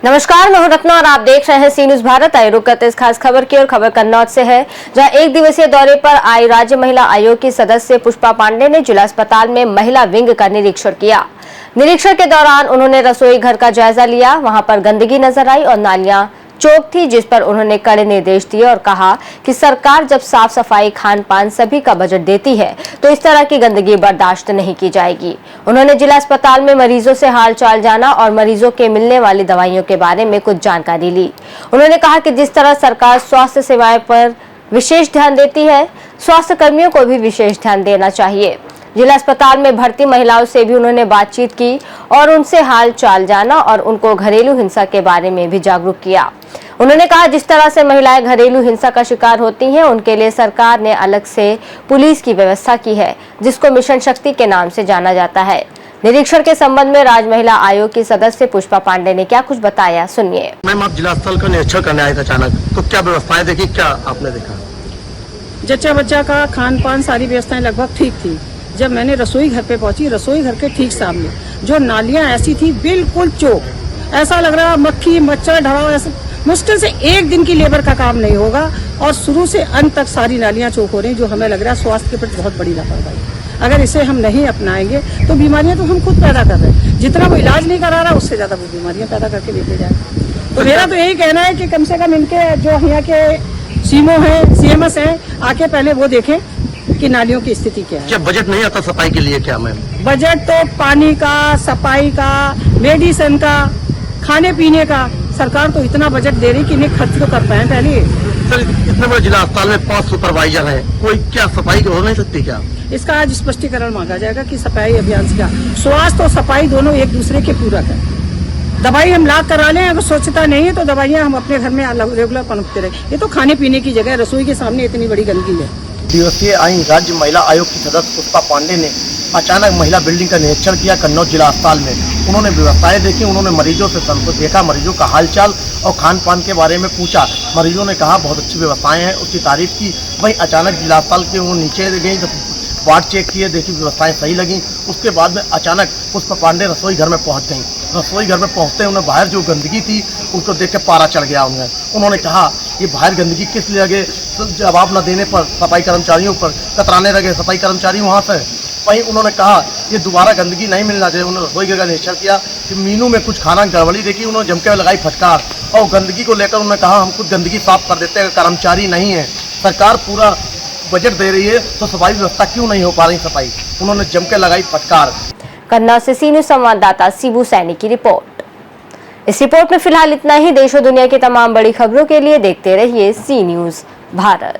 नमस्कार, मैं हूं रत्ना और आप देख रहे हैं सी न्यूज भारत। आइए रुक करते इस खास खबर की और खबर कन्नौज से है, जहां एक दिवसीय दौरे पर आई राज्य महिला आयोग की सदस्य पुष्पा पांडे ने जिला अस्पताल में महिला विंग का निरीक्षण किया। निरीक्षण के दौरान उन्होंने रसोई घर का जायजा लिया। वहां पर गंदगी नजर आई और नालियां चौक थी, जिस पर उन्होंने कड़े निर्देश दिए और कहा कि सरकार जब साफ सफाई, खान पान सभी का बजट देती है तो इस तरह की गंदगी बर्दाश्त नहीं की जाएगी। उन्होंने जिला अस्पताल में मरीजों से हाल चाल जाना और मरीजों के मिलने वाली दवाइयों के बारे में कुछ जानकारी ली। उन्होंने कहा कि जिस तरह सरकार स्वास्थ्य सेवाएं पर विशेष ध्यान देती है, स्वास्थ्य कर्मियों को भी विशेष ध्यान देना चाहिए। जिला अस्पताल में भर्ती महिलाओं से भी उन्होंने बातचीत की और उनसे हाल चाल जाना और उनको घरेलू हिंसा के बारे में भी जागरूक किया। उन्होंने कहा जिस तरह से महिलाएं घरेलू हिंसा का शिकार होती हैं, उनके लिए सरकार ने अलग से पुलिस की व्यवस्था की है, जिसको मिशन शक्ति के नाम से जाना जाता है। निरीक्षण के संबंध में राज्य महिला आयोग की सदस्य पुष्पा पांडे ने क्या कुछ बताया, सुनिए। मैम, आप जिला अस्पताल का निरीक्षण करने आए थे अचानक, तो क्या व्यवस्थाएं देखी, क्या आपने देखा? जच्चा बच्चा का खान पान सारी व्यवस्थाएं लगभग ठीक थी। जब मैंने रसोई घर पे पहुंची, रसोई घर के ठीक सामने जो नालियां ऐसी थी बिल्कुल चौक, ऐसा लग रहा मक्खी मच्छर ढड़ाव, ऐसा मुश्किल से एक दिन की लेबर का काम नहीं होगा और शुरू से अंत तक सारी नालियां चौक हो रही, जो हमें लग रहा है स्वास्थ्य के प्रति बहुत बड़ी लापरवाही। अगर इसे हम नहीं अपनाएंगे तो बीमारियां तो हम खुद पैदा कर रहे हैं। जितना वो इलाज नहीं करा रहा, उससे ज्यादा वो बीमारियां पैदा करके लेके जाए। तो मेरा तो यही कहना है कि कम से कम इनके जो यहाँ के सीमो है, सीएमएस है, आके पहले वो देखें कि नालियों की स्थिति क्या है। क्या बजट नहीं आता सफाई के लिए क्या मैम? बजट तो पानी का, सफाई का, मेडिसिन का, खाने पीने का, सरकार तो इतना बजट दे रही कि इन्हें खर्च तो कर पाए पहले। सर, इतने बड़े जिला अस्पताल में 5 सुपरवाइजर हैं, कोई क्या सफाई हो नहीं सकती क्या? इसका आज स्पष्टीकरण मांगा जाएगा कि सफाई अभियान से क्या, स्वास्थ्य और सफाई दोनों एक दूसरे के पूरक है। दवाई हम लाख करा लें, अगर स्वच्छता नहीं है तो दवाइयाँ हम अपने घर में रेगुलर पनपते रहे। ये तो खाने पीने की जगह, रसोई के सामने इतनी बड़ी गंदगी है। दिवसीय आई राज्य महिला आयोग की सदस्य पुष्पा पांडे ने अचानक महिला बिल्डिंग का निरीक्षण किया कन्नौज जिला अस्पताल में। उन्होंने व्यवस्थाएं देखी, उन्होंने मरीजों से देखा, मरीजों का हालचाल और खान पान के बारे में पूछा। मरीजों ने कहा बहुत अच्छी व्यवस्थाएं हैं, उसकी तारीफ की। वहीं अचानक जिला अस्पताल के वो नीचे गई, वार्ड चेक किए, देखी व्यवस्थाएं सही लगी। उसके बाद में अचानक पुष्पा पांडे रसोई घर में पहुंच गई। रसोई घर में पहुंचते उन्हें बाहर जो गंदगी थी उसको देख के पारा चढ़ गया उन्हें। उन्होंने कहा ये बाहर गंदगी किस लिए लगे, जवाब न देने पर सफाई कर्मचारियों पर कतराने लगे सफाई कर्मचारी वहाँ से। वहीं उन्होंने कहा ये दोबारा गंदगी नहीं मिलना चाहिए। उन्होंने रसोई घर का निरीक्षण किया कि मीनू में कुछ खाना गड़बड़ी देखी, उन्होंने जम के लगाई फटकार। और गंदगी को लेकर उन्होंने कहा हम खुद गंदगी साफ कर देते हैं, कर्मचारी नहीं है, सरकार पूरा बजट दे रही है तो सफाई व्यवस्था क्यों नहीं हो पा रही सफाई। उन्होंने जम के लगाई फटकार। कन्नौज से सी न्यूज संवाददाता शिबू सैनी की रिपोर्ट। इस रिपोर्ट में फिलहाल इतना ही। देश और दुनिया की तमाम बड़ी खबरों के लिए देखते रहिए सी न्यूज भारत।